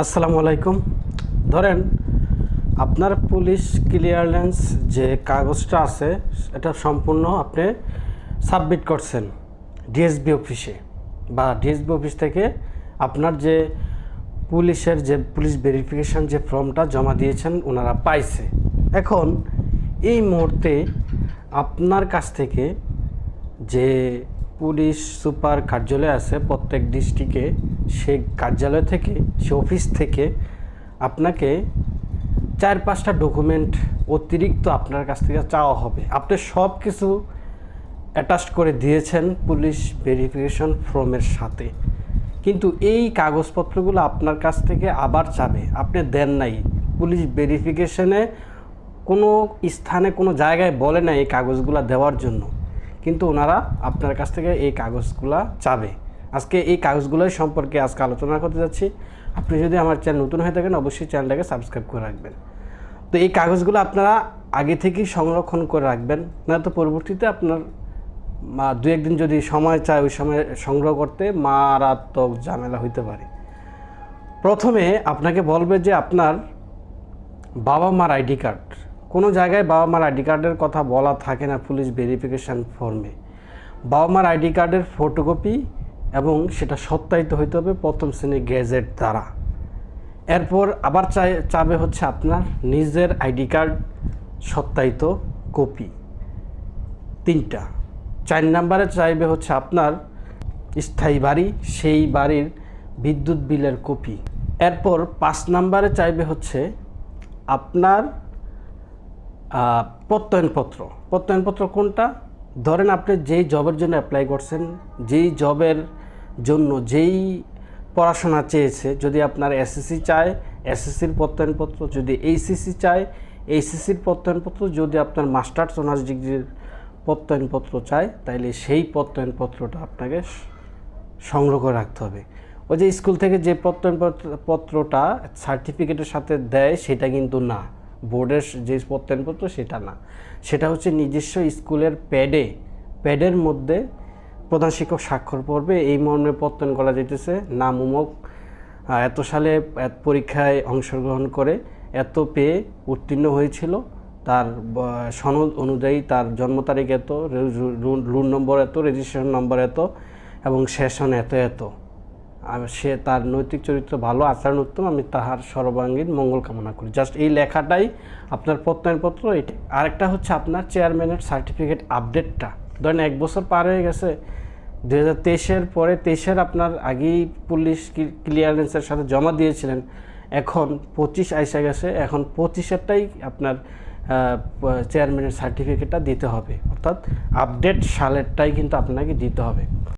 আসসালামু আলাইকুম। ধরেন আপনার পুলিশ ক্লিয়ারেন্স যে কাগজটা আছে এটা সম্পূর্ণ আপনি সাবমিট করছেন ডিএসবি অফিসে, বা ডিএসবি অফিস থেকে আপনার যে পুলিশের যে পুলিশ ভেরিফিকেশান যে ফর্মটা জমা দিয়েছেন ওনারা পাইছে। এখন এই মুহূর্তে আপনার কাছ থেকে যে পুলিশ সুপার কার্যালয় আছে প্রত্যেক ডিস্ট্রিক্টে, সেই কার্যালয় থেকে সে অফিস থেকে আপনাকে 4-5টা ডকুমেন্ট অতিরিক্ত আপনার কাছ থেকে চাওয়া হবে। আপনি সব কিছু অ্যাটাচ করে দিয়েছেন পুলিশ ভেরিফিকেশন ফর্মের সাথে, কিন্তু এই কাগজপত্রগুলো আপনার কাছ থেকে আবার চাবে, আপনি দেন নাই। পুলিশ ভেরিফিকেশনে কোনো স্থানে কোনো জায়গায় বলে না এই কাগজগুলো দেওয়ার জন্য, কিন্তু ওনারা আপনার কাছ থেকে এই কাগজগুলো চাবে। আজকে এই কাগজগুলোর সম্পর্কে আজকে আলোচনা করতে যাচ্ছি। আপনি যদি আমার চ্যানেল নতুন হয়ে থাকেন অবশ্যই চ্যানেলটাকে সাবস্ক্রাইব করে রাখবেন। তো এই কাগজগুলো আপনারা আগে থেকেই সংরক্ষণ করে রাখবেন, না তো পরবর্তীতে আপনার দু একদিন যদি সময় চায় ওই সময় সংগ্রহ করতে মারাত্মক ঝামেলা হইতে পারে। প্রথমে আপনাকে বলবে যে আপনার বাবা মার আইডি কার্ড, কোনো জায়গায় বাবা মার আইডি কার্ডের কথা বলা থাকে না পুলিশ ভেরিফিকেশান ফর্মে। বাবা মার আইডি কার্ডের ফটোকপি এবং সেটা সত্যায়িত হইতে হবে প্রথম শ্রেণীর গেজেট দ্বারা। এরপর আবার চাবে হচ্ছে আপনার নিজের আইডি কার্ড সত্যায়িত কপি 3টা। 4 নম্বরে চাইবে হচ্ছে আপনার স্থায়ী বাড়ি, সেই বাড়ির বিদ্যুৎ বিলের কপি। এরপর 5 নম্বরে চাইবে হচ্ছে আপনার প্রত্যয়নপত্র। প্রত্যয়নপত্র কোনটা? ধরেন আপনি যেই জবের জন্য অ্যাপ্লাই করছেন, যেই জবের জন্য যেই পড়াশোনা চেয়েছে, যদি আপনার এসএসসি চায় এসএসসির প্রত্যয়নপত্র, যদি এইচএসসি চায় এইচএসসির প্রত্যয়নপত্র, যদি আপনার মাস্টার্স অনার্স ডিগ্রির প্রত্যয়নপত্র চায় তাইলে সেই প্রত্যয়নপত্রটা আপনাকে সংগ্রহ করে রাখতে হবে। ওই যে স্কুল থেকে যে প্রত্যয়নপত্রটা সার্টিফিকেটের সাথে দেয় সেটা কিন্তু না, বোর্ডের যে প্রত্যয়নপত্র সেটা না, সেটা হচ্ছে নিজস্ব স্কুলের প্যাডের মধ্যে প্রধান শিক্ষক স্বাক্ষর করবে, এই মর্মে প্রত্যয়ন করা যেতেছে নাম অমুক, এত সালে পরীক্ষায় অংশগ্রহণ করে এত পেয়ে উত্তীর্ণ হয়েছিল, তার সনদ অনুযায়ী তার জন্ম তারিখ এত, রুল নম্বর এত, রেজিস্ট্রেশন নম্বর এত এবং সেশন এত। সে তার নৈতিক চরিত্র ভালো, আচরণ উত্তম, আমি তাহার সর্বাঙ্গীন মঙ্গল কামনা করি। জাস্ট এই লেখাটাই আপনার প্রত্যয়নপত্র। এটা আরেকটা হচ্ছে আপনার চেয়ারম্যানের সার্টিফিকেট আপডেটটা। ধরেন 1 বছর পার হয়ে গেছে, 2023-এর পরে 23-এর আপনার আগেই পুলিশ ক্লিয়ারেন্সের সাথে জমা দিয়েছিলেন, এখন 25 আইসা গেছে, এখন 25-এরটাই আপনার চেয়ারম্যানের সার্টিফিকেটটা দিতে হবে, অর্থাৎ আপডেট সালেরটাই কিন্তু আপনাকে দিতে হবে।